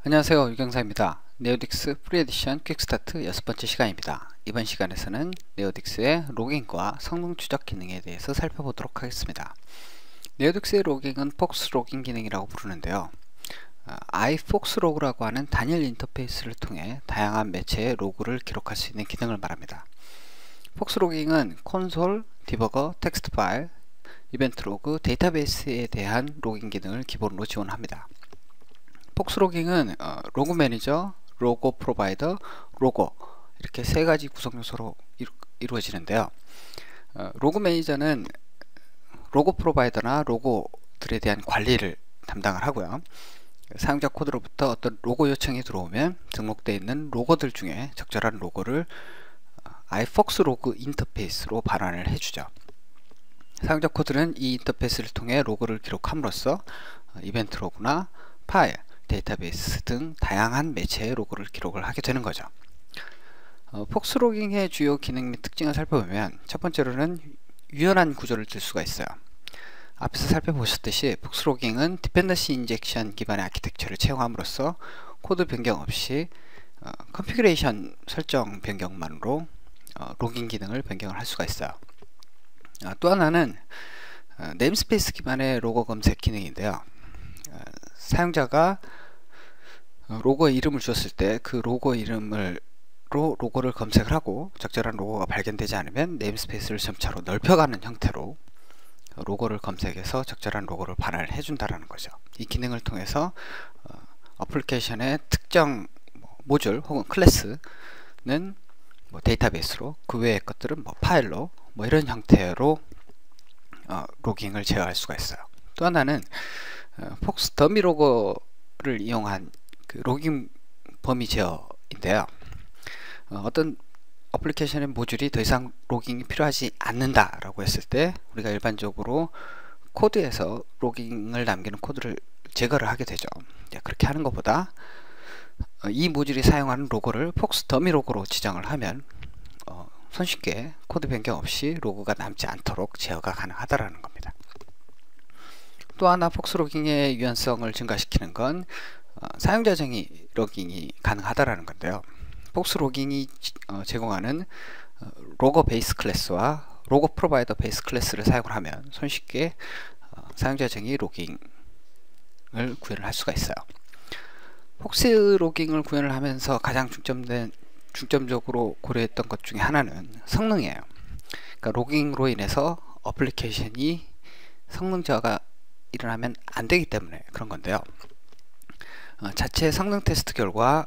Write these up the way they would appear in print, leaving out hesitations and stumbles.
안녕하세요, 유경사입니다. 네오딕스 프리에디션 퀵스타트 6번째 시간입니다. 이번 시간에서는 네오딕스의 로깅과 성능 추적 기능에 대해서 살펴보도록 하겠습니다. 네오딕스의 로깅은 폭스 로깅 기능이라고 부르는데요. iFox 로그라고 하는 단일 인터페이스를 통해 다양한 매체의 로그를 기록할 수 있는 기능을 말합니다. 폭스 로깅은 콘솔, 디버거, 텍스트 파일, 이벤트 로그, 데이터베이스에 대한 로깅 기능을 기본으로 지원합니다. 폭스 로깅은 로그 매니저, 로고 프로바이더, 로고 이렇게 세 가지 구성 요소로 이루어지는데요. 로그 매니저는 로고 프로바이더나 로고들에 대한 관리를 담당을 하고요. 사용자 코드로부터 어떤 로고 요청이 들어오면 등록되어 있는 로고들 중에 적절한 로고를 iFox 로그 인터페이스로 반환을 해주죠. 사용자 코드는 이 인터페이스를 통해 로고를 기록함으로써 이벤트 로그나 파일, 데이터베이스 등 다양한 매체의 로고를 기록을 하게 되는 거죠. 폭스 로깅의 주요 기능 및 특징을 살펴보면 첫 번째로는 유연한 구조를 들 수가 있어요. 앞에서 살펴보셨듯이 폭스 로깅은 디펜던시 인젝션 기반의 아키텍처를 채용함으로써 코드 변경 없이 컨피그레이션 설정 변경만으로 로깅 기능을 변경을 할 수가 있어요. 또 하나는 네임스페이스 기반의 로고 검색 기능인데요. 사용자가 로고의 이름을 주었을 때 그 로고 이름으로 로고를 검색을 하고 적절한 로고가 발견되지 않으면 네임스페이스를 점차로 넓혀가는 형태로 로고를 검색해서 적절한 로고를 반환을 해준다라는 거죠. 이 기능을 통해서 어플리케이션의 특정 모듈 혹은 클래스는 데이터베이스로, 그 외의 것들은 파일로 이런 형태로 로깅을 제어할 수가 있어요. 또 하나는 폭스 더미 로고를 이용한 그 로깅 범위 제어인데요. 어떤 어플리케이션의 모듈이 더 이상 로깅이 필요하지 않는다라고 했을 때 우리가 일반적으로 코드에서 로깅을 남기는 코드를 제거를 하게 되죠. 그렇게 하는 것보다 이 모듈이 사용하는 로고를 폭스 더미 로고로 지정을 하면 손쉽게 코드 변경 없이 로고가 남지 않도록 제어가 가능하다라는 겁니다. 또 하나 폭스 로깅의 유연성을 증가시키는 건 사용자 정의 로깅이 가능하다라는 건데요. 폭스 로깅이 제공하는 로고 베이스 클래스와 로고 프로바이더 베이스 클래스를 사용을 하면 손쉽게 사용자 정의 로깅을 구현을 할 수가 있어요. 폭스 로깅을 구현을 하면서 가장 중점적으로 고려했던 것 중에 하나는 성능이에요. 그러니까 로깅으로 인해서 어플리케이션이 성능 저하가 일어나면 안 되기 때문에 그런 건데요. 자체 성능 테스트 결과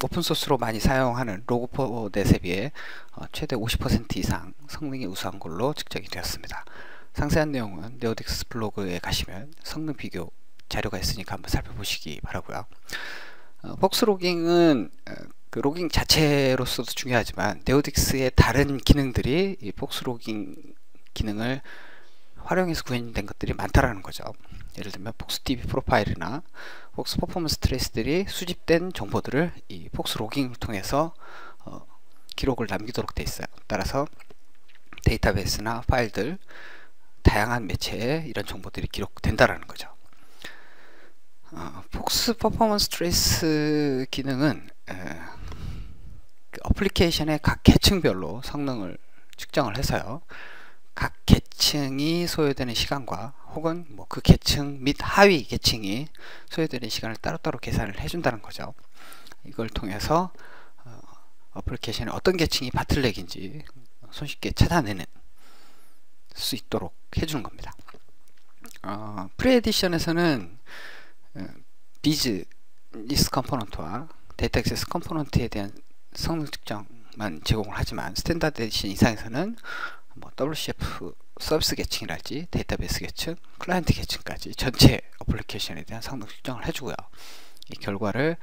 오픈소스로 많이 사용하는 로고4 넷에 비해 최대 50% 이상 성능이 우수한 걸로 측정이 되었습니다. 상세한 내용은 네오딕스 블로그에 가시면 성능 비교 자료가 있으니까 한번 살펴보시기 바라고요. 폭스 로깅은 그 로깅 자체로서도 중요하지만 네오딕스의 다른 기능들이 이 폭스 로깅 기능을 활용해서 구현된 것들이 많다라는 거죠. 예를 들면 폭스DB 프로파일이나 폭스 퍼포먼스 트레이스들이 수집된 정보들을 이 폭스 로깅을 통해서 기록을 남기도록 되어 있어요. 따라서 데이터베이스나 파일들, 다양한 매체에 이런 정보들이 기록된다라는 거죠. 폭스 퍼포먼스 트레이스 기능은 그 어플리케이션의 각 계층별로 성능을 측정을 해서요. 각 계층이 소요되는 시간과 혹은 그 계층 및 하위 계층이 소요되는 시간을 따로따로 계산을 해준다는 거죠. 이걸 통해서 어플리케이션의 어떤 계층이 바틀렉인지 손쉽게 찾아내는 수 있도록 해주는 겁니다. 프리에디션에서는 비즈니스 컴포넌트와 데이터 액세스 컴포넌트에 대한 성능 측정만 제공을 하지만 스탠다드 에디션 이상에서는 WCF 서비스 계층이랄지 데이터베이스 계층, 클라이언트 계층까지 전체 어플리케이션에 대한 성능 측정을 해주고요. 이 결과를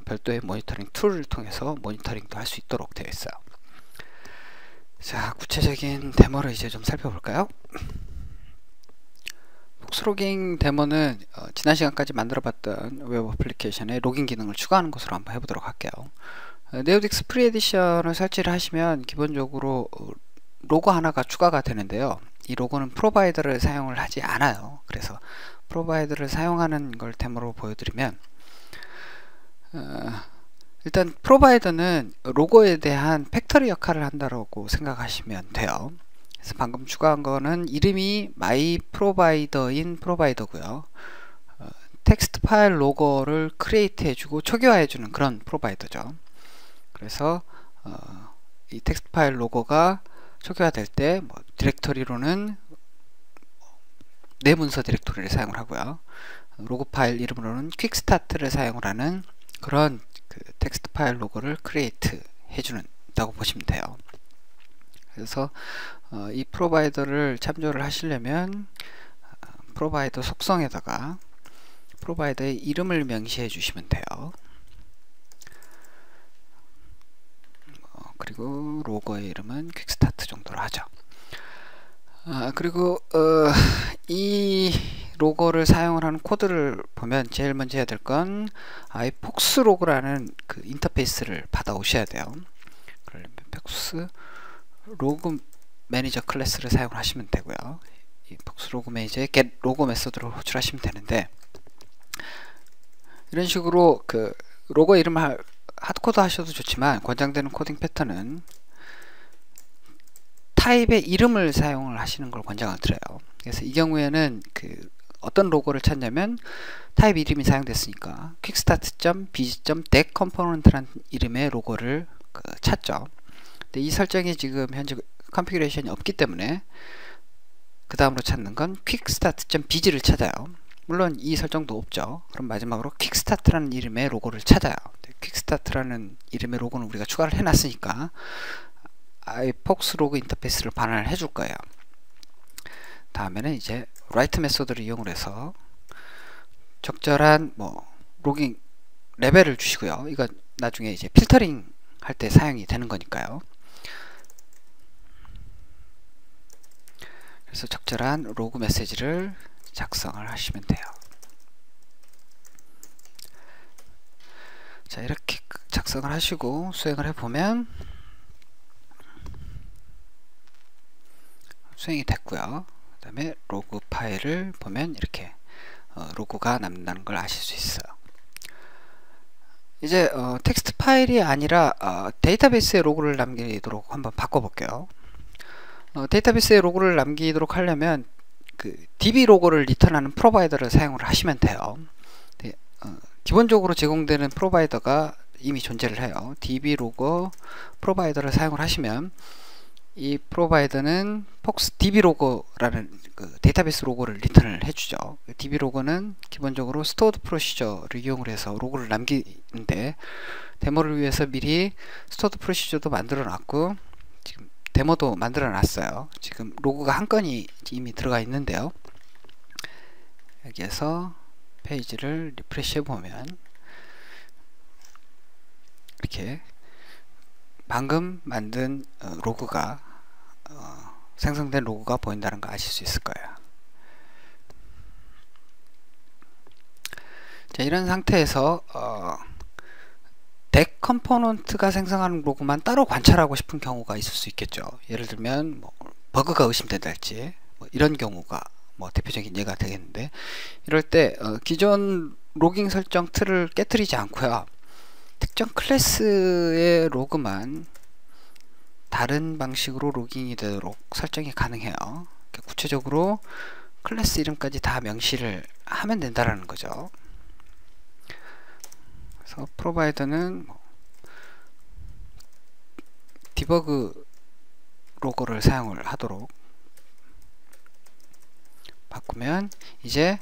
별도의 모니터링 툴을 통해서 모니터링도 할 수 있도록 되어 있어요. 자, 구체적인 데모를 이제 좀 살펴볼까요? 폭스 로깅 데모는 지난 시간까지 만들어봤던 웹 어플리케이션에 로깅 기능을 추가하는 것으로 한번 해보도록 할게요. 네오딕스 프리에디션을 설치를 하시면 기본적으로 로고 하나가 추가가 되는데요. 이 로고는 프로바이더를 사용을 하지 않아요. 그래서 프로바이더를 사용하는 걸 데모로 보여드리면 일단 프로바이더는 로고에 대한 팩토리 역할을 한다고 생각하시면 돼요. 그래서 방금 추가한 거는 이름이 my provider인 프로바이더고요. 텍스트 파일 로고를 크리에이트 해주고 초기화해주는 그런 프로바이더죠. 그래서 이 텍스트 파일 로고가 초기화될 때 뭐 디렉토리로는 내 문서 디렉토리를 사용을 하고요. 로고 파일 이름으로는 퀵스타트를 사용을 하는 그런 그 텍스트 파일 로고를 크리에이트 해주는다고 보시면 돼요. 그래서 이 프로바이더를 참조를 하시려면 프로바이더 속성에다가 프로바이더의 이름을 명시해 주시면 돼요. 그리고 로고의 이름은 퀵스타트 정도로 하죠. 그리고 이 로고를 사용을 하는 코드를 보면 제일 먼저 해야 될 건 iFox 로그라는 그 인터페이스를 받아 오셔야 돼요. 그러려면 fox 로그 매니저 클래스를 사용을 하시면 되고요. 이 fox 로그 매니저의 get 로고 메소드를 호출하시면 되는데, 이런 식으로 그 로고 이름을 하드코드 하셔도 좋지만 권장되는 코딩 패턴은 타입의 이름을 사용을 하시는 걸 권장을 드려요. 그래서 이 경우에는 그 어떤 로고를 찾냐면 타입 이름이 사용됐으니까 quickstart.bg.deckcomponent라는 이름의 로고를 찾죠. 근데 이 설정이 지금 현재 컨피그레이션이 없기 때문에 그 다음으로 찾는 건 quickstart.bg를 찾아요. 물론 이 설정도 없죠. 그럼 마지막으로 quickstart라는 이름의 로고를 찾아요. quickstart라는 이름의 로고는 우리가 추가를 해놨으니까 iFox 로그 인터페이스를 반환을 해줄 거예요. 다음에는 이제 write 메소드를 이용을 해서 적절한 뭐 로깅 레벨을 주시고요. 이거 나중에 이제 필터링 할 때 사용이 되는 거니까요. 그래서 적절한 로그 메시지를 작성을 하시면 돼요. 자, 이렇게 작성을 하시고 수행을 해보면 수행이 됐고요. 그 다음에 로그 파일을 보면 이렇게 로고가 남는다는 걸 아실 수 있어요. 이제 텍스트 파일이 아니라 데이터베이스에 로고를 남기도록 한번 바꿔볼게요. 데이터베이스에 로고를 남기도록 하려면 그 DB 로고를 리턴하는 프로바이더를 사용을 하시면 돼요. 네, 기본적으로 제공되는 프로바이더가 이미 존재를 해요. DB 로고 프로바이더를 사용을 하시면 이 프로바이더는 폭스 DB 로고라는 그 데이터베이스 로고를 리턴을 해주죠. DB 로고는 기본적으로 스토어드 프로시저를 이용을 해서 로고를 남기는데, 데모를 위해서 미리 스토어드 프로시저도 만들어 놨고 지금 데모도 만들어 놨어요. 지금 로고가 한 건이 이미 들어가 있는데요. 여기에서 페이지를 리프레시 해보면 이렇게 방금 만든 로그가 생성된 로그가 보인다는 거 아실 수 있을 거예요. 자, 이런 상태에서 덱 컴포넌트가 생성하는 로그만 따로 관찰하고 싶은 경우가 있을 수 있겠죠. 예를 들면 뭐 버그가 의심된달지 뭐 이런 경우가 뭐 대표적인 예가 되겠는데, 이럴 때 기존 로깅 설정 틀을 깨뜨리지 않고요, 특정 클래스의 로그만 다른 방식으로 로깅이 되도록 설정이 가능해요. 구체적으로 클래스 이름까지 다 명시를 하면 된다라는 거죠. 그래서 프로바이더는 디버그 로고를 사용을 하도록 바꾸면 이제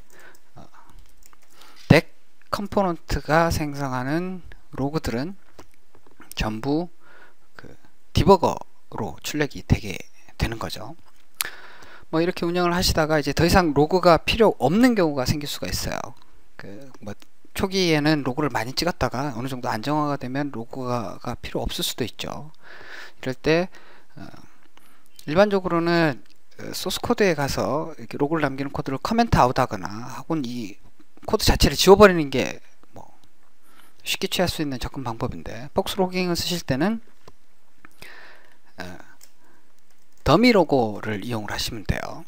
덱 컴포넌트가 생성하는 로그들은 전부 그 디버거로 출력이 되게 되는 거죠. 뭐 이렇게 운영을 하시다가 이제 더 이상 로그가 필요 없는 경우가 생길 수가 있어요. 그 뭐 초기에는 로그를 많이 찍었다가 어느 정도 안정화가 되면 로그가 필요 없을 수도 있죠. 이럴 때 일반적으로는 소스 코드에 가서 이렇게 로그를 남기는 코드를 커멘트 아웃 하거나 혹은 이 코드 자체를 지워버리는 게 뭐 쉽게 취할 수 있는 접근 방법인데, 폭스 로깅을 쓰실 때는 더미 로고를 이용을 하시면 돼요.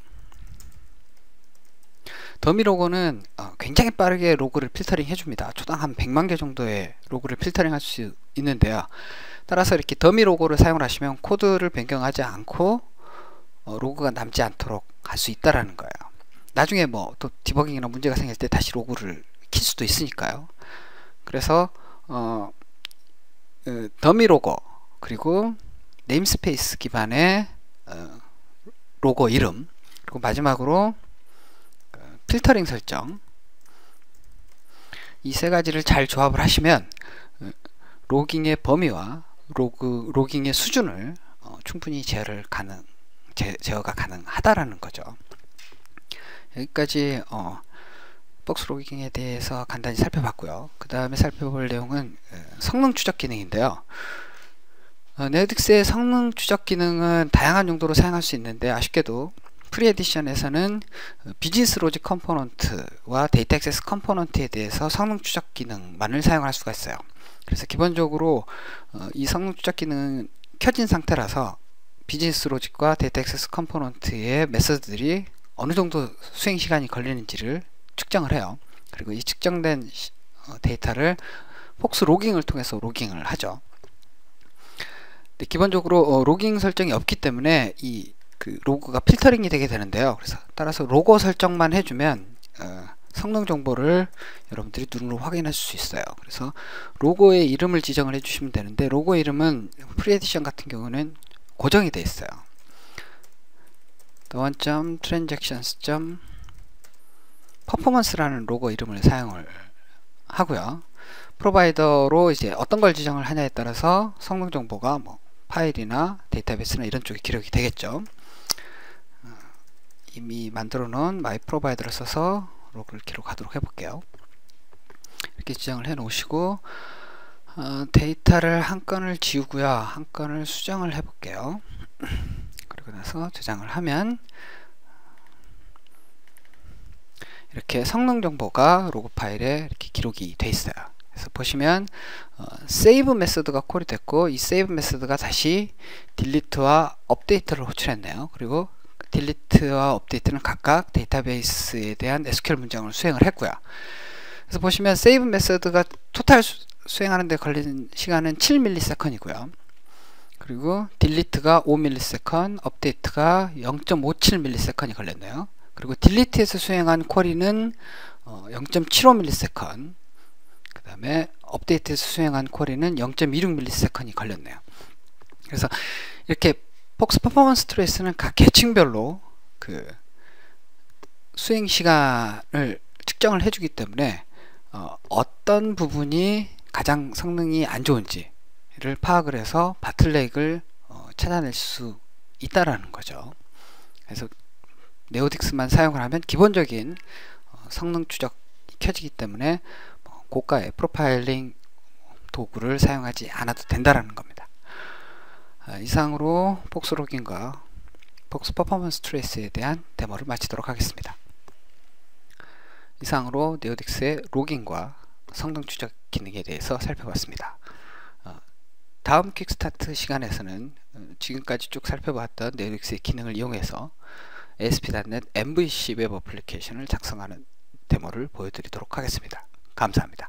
더미 로고는 굉장히 빠르게 로그를 필터링 해줍니다. 초당 한 100만 개 정도의 로그를 필터링 할 수 있는데요. 따라서 이렇게 더미 로고를 사용을 하시면 코드를 변경하지 않고 로그가 남지 않도록 할 수 있다라는 거예요. 나중에 뭐 또 디버깅이나 문제가 생길 때 다시 로그를 킬 수도 있으니까요. 그래서 더미 로고 그리고 네임스페이스 기반의 로고 이름, 그리고 마지막으로 필터링 설정, 이 세 가지를 잘 조합을 하시면 로깅의 범위와 로깅의 수준을 충분히 제어가 가능하다라는 거죠. 여기까지 박스 로깅에 대해서 간단히 살펴봤고요. 그 다음에 살펴볼 내용은 성능 추적 기능인데요. 네오딕스의 성능 추적 기능은 다양한 용도로 사용할 수 있는데, 아쉽게도 프리 에디션에서는 비즈니스 로직 컴포넌트와 데이터 액세스 컴포넌트에 대해서 성능 추적 기능만을 사용할 수가 있어요. 그래서 기본적으로 이 성능 추적 기능은 켜진 상태라서 비즈니스 로직과 데이터 액세스 컴포넌트의 메서드들이 어느 정도 수행 시간이 걸리는지를 측정을 해요. 그리고 이 측정된 데이터를 폭스 로깅을 통해서 로깅을 하죠. 근데 기본적으로 로깅 설정이 없기 때문에 그 로그가 필터링이 되게 되는데요. 그래서 따라서 로고 설정만 해주면 성능 정보를 여러분들이 눈으로 확인할 수 있어요. 그래서 로고의 이름을 지정을 해주시면 되는데, 로고 이름은 프리 에디션 같은 경우는 고정이 되어 있어요. the1.transactions.performance라는 로고 이름을 사용을 하고요. 프로바이더로 이제 어떤 걸 지정을 하냐에 따라서 성능 정보가 뭐 파일이나 데이터베이스나 이런 쪽에 기록이 되겠죠. 이미 만들어 놓은 마이 프로바이더를 써서 로그를 기록하도록 해볼게요. 이렇게 지정을 해 놓으시고 데이터를 한 건을 지우고요, 한 건을 수정을 해 볼게요. 그리고 나서 저장을 하면 이렇게 성능 정보가 로그 파일에 이렇게 기록이 돼 있어요. 그래서 보시면 save 메소드가 콜이 됐고, 이 save 메소드가 다시 delete와 update를 호출했네요. 그리고 delete와 update는 각각 데이터베이스에 대한 SQL 문장을 수행을 했고요. 그래서 보시면 save 메소드가 토탈 수행하는 데 걸리는 시간은 7ms이고요. 그리고 delete가 5ms, update가 0.57ms 걸렸네요. 그리고 delete에서 수행한 쿼리는 0.75ms, 그 다음에 업데이트에서 수행한 쿼리는 0.26ms 걸렸네요. 그래서 이렇게 폭스 퍼포먼스 트레이스는 각 계층별로 그 수행 시간을 측정을 해주기 때문에 어떤 부분이 가장 성능이 안 좋은지를 파악을 해서 바틀렉을 찾아낼 수 있다라는 거죠. 그래서 네오딕스만 사용을 하면 기본적인 성능 추적이 켜지기 때문에 고가의 프로파일링 도구를 사용하지 않아도 된다라는 겁니다. 이상으로 폭스 로깅과 폭스 퍼포먼스 트레이스에 대한 데모를 마치도록 하겠습니다. 이상으로 네오딕스의 로깅과 성능 추적 기능에 대해서 살펴봤습니다. 다음 퀵스타트 시간에서는 지금까지 쭉 살펴봤던 네오딕스의 기능을 이용해서 ASP.NET MVC 웹 어플리케이션을 작성하는 데모를 보여드리도록 하겠습니다. 감사합니다.